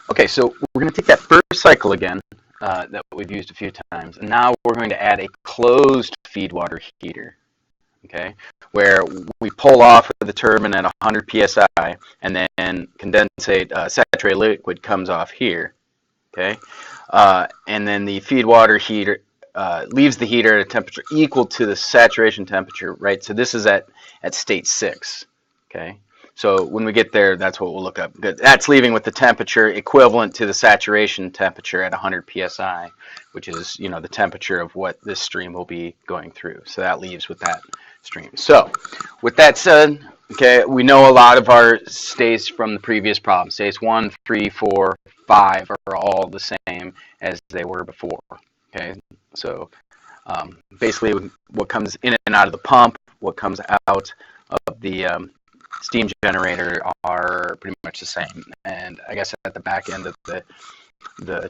Okay, so we're going to take that first cycle again that we've used a few times, and now we're going to add a closed feed water heater, okay, where we pull off of the turbine at 100 psi, and then condensate saturated liquid comes off here, okay, and then the feed water heater leaves the heater at a temperature equal to the saturation temperature, right? So this is at state 6, okay. So when we get there, that's what we'll look up. That's leaving with the temperature equivalent to the saturation temperature at 100 psi, which is, the temperature of what this stream will be going through. So that leaves with that stream. So with that said, okay, we know a lot of our states from the previous problem. States 1, 3, 4, 5 are all the same as they were before. Okay, so basically what comes in and out of the pump, what comes out of the steam generator are pretty much the same, and I guess at the back end of the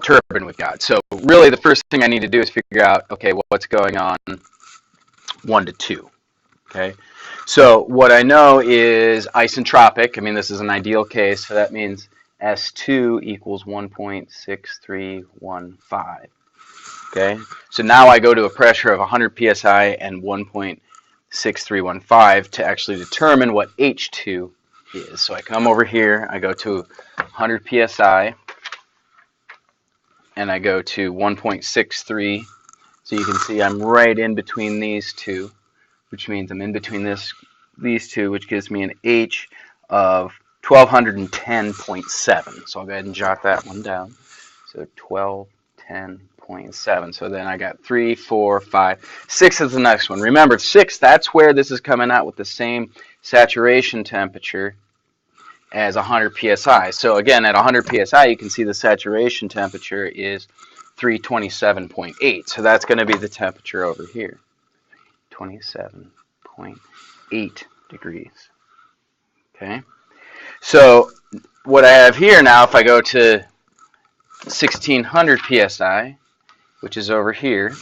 turbine we've got. So really the first thing I need to do is figure out, okay, what's going on 1 to 2. Okay, so what I know is isentropic. I mean, this is an ideal case, so that means S2 equals 1.6315. Okay, so now I go to a pressure of 100 psi and 1.6315 to actually determine what H2 is. So I come over here, I go to 100 psi, and I go to 1.63. So you can see I'm right in between these two, which means I'm in between these two, which gives me an H of 1210.7. So I'll go ahead and jot that one down. So 1210.7. So then I got 3, 4, 5, 6 is the next one. Remember, 6, that's where this is coming out with the same saturation temperature as 100 psi. So again, at 100 psi, you can see the saturation temperature is 327.8. So that's going to be the temperature over here, 27.8 degrees. Okay. So what I have here now, if I go to 1600 psi, which is over here,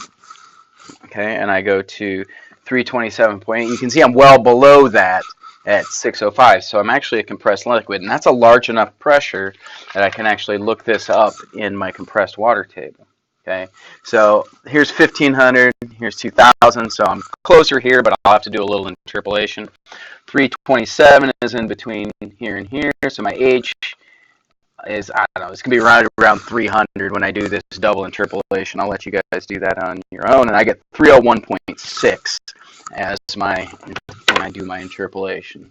okay, and I go to 327.8, you can see I'm well below that at 605. So I'm actually a compressed liquid, and that's a large enough pressure that I can actually look this up in my compressed water table. Okay, so here's 1500, here's 2000, so I'm closer here, but I'll have to do a little interpolation. 327 is in between here and here, so my H is, I don't know, it's going to be around 300 when I do this double interpolation. I'll let you guys do that on your own, and I get 301.6 as when I do my interpolation.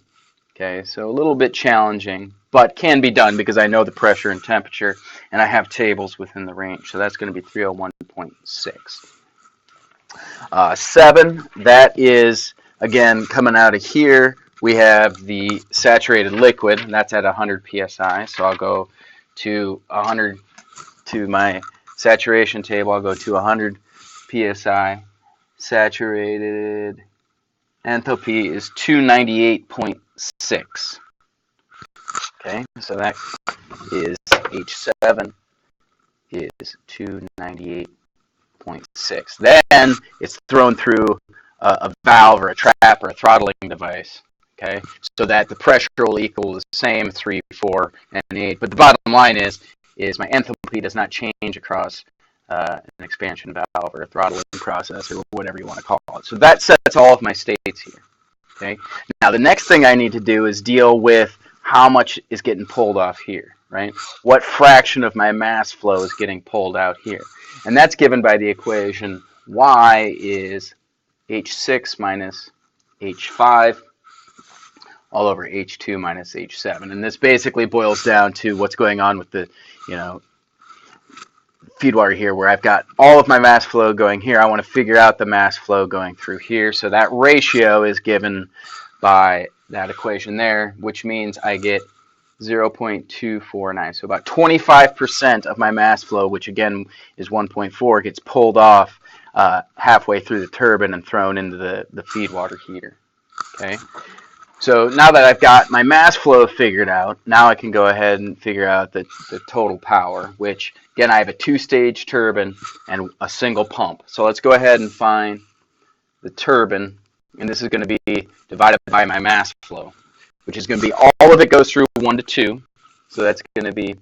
Okay, so a little bit challenging, but can be done because I know the pressure and temperature, and I have tables within the range. So that's going to be 301.6. 7, that is, again, coming out of here, we have the saturated liquid, and that's at 100 psi. So I'll go to 100 to my saturation table. I'll go to 100 psi. Saturated enthalpy is 298.6. Okay, so that is H7 is 298.6. Then it's thrown through a valve or a trap or a throttling device. Okay, so that the pressure will equal the same 3, 4, and 8. But the bottom line is my enthalpy does not change across an expansion valve or a throttling process or whatever you want to call it. So that sets all of my states here. Okay. Now the next thing I need to do is deal with how much is getting pulled off here, right? What fraction of my mass flow is getting pulled out here? And that's given by the equation Y is H6 minus H5 all over H2 minus H7. And this basically boils down to what's going on with the, Feedwater here, where I've got all of my mass flow going here. I want to figure out the mass flow going through here. So that ratio is given by that equation there, which means I get 0.249. So about 25% of my mass flow, which again is 1.4, gets pulled off halfway through the turbine and thrown into the feed water heater. Okay. So now that I've got my mass flow figured out, now I can go ahead and figure out the total power, which, again, I have a 2-stage turbine and a single pump. So let's go ahead and find the turbine, and this is going to be divided by my mass flow, which is going to be all of it goes through 1 to 2. So that's going to be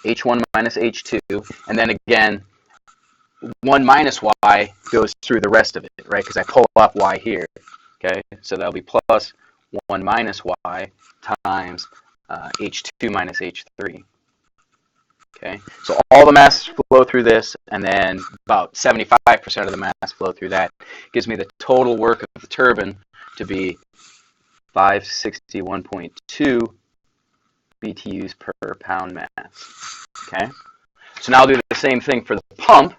H1 minus H2, and then again, 1 minus y goes through the rest of it, right? Because I pull off y here, okay? So that'll be plus 1 minus y times H2 minus H3, okay? So all the mass flow through this, and then about 75% of the mass flow through that. Gives me the total work of the turbine to be 561.2 BTUs per pound mass, okay? So now I'll do the same thing for the pump,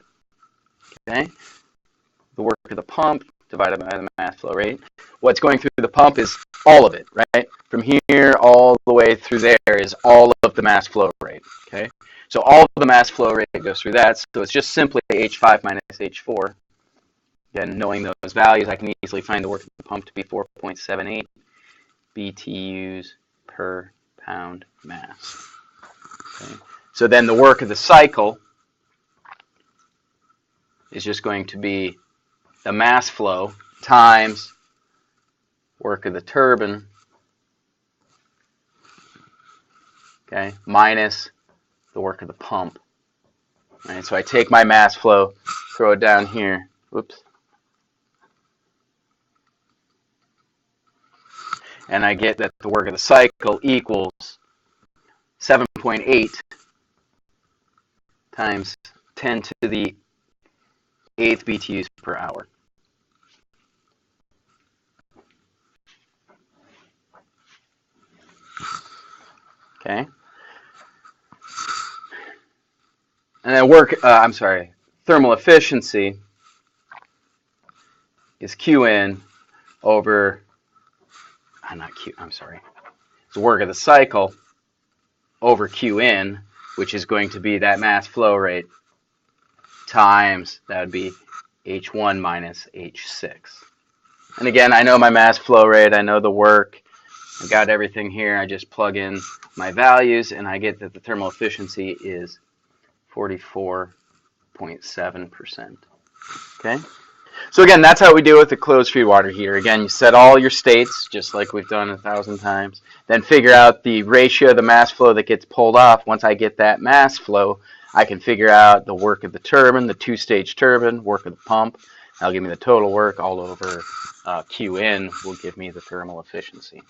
okay? The work of the pump divided by the mass flow rate. What's going through the pump is all of it, right? From here all the way through there is all of the mass flow rate, okay? So all of the mass flow rate goes through that, so it's just simply H5 minus H4. Again, knowing those values, I can easily find the work of the pump to be 4.78 BTUs per pound mass. Okay? So then the work of the cycle is just going to be the mass flow times work of the turbine, okay, minus the work of the pump. Right, so I take my mass flow, throw it down here. Whoops. And I get that the work of the cycle equals 7.8 times 10 to the 8th BTUs per hour. Okay. And then thermal efficiency is Qn over, it's work of the cycle over Qn, which is going to be that mass flow rate times, that would be H1 minus H6. And again, I know my mass flow rate, I know the work, I got everything here, I just plug in my values and I get that the thermal efficiency is 44.7%. Okay? So again, that's how we deal with the closed feed water heater. Again, you set all your states, just like we've done 1,000 times. Then figure out the ratio of the mass flow that gets pulled off. Once I get that mass flow, I can figure out the work of the turbine, the two-stage turbine, work of the pump. That'll give me the total work all over Qn will give me the thermal efficiency.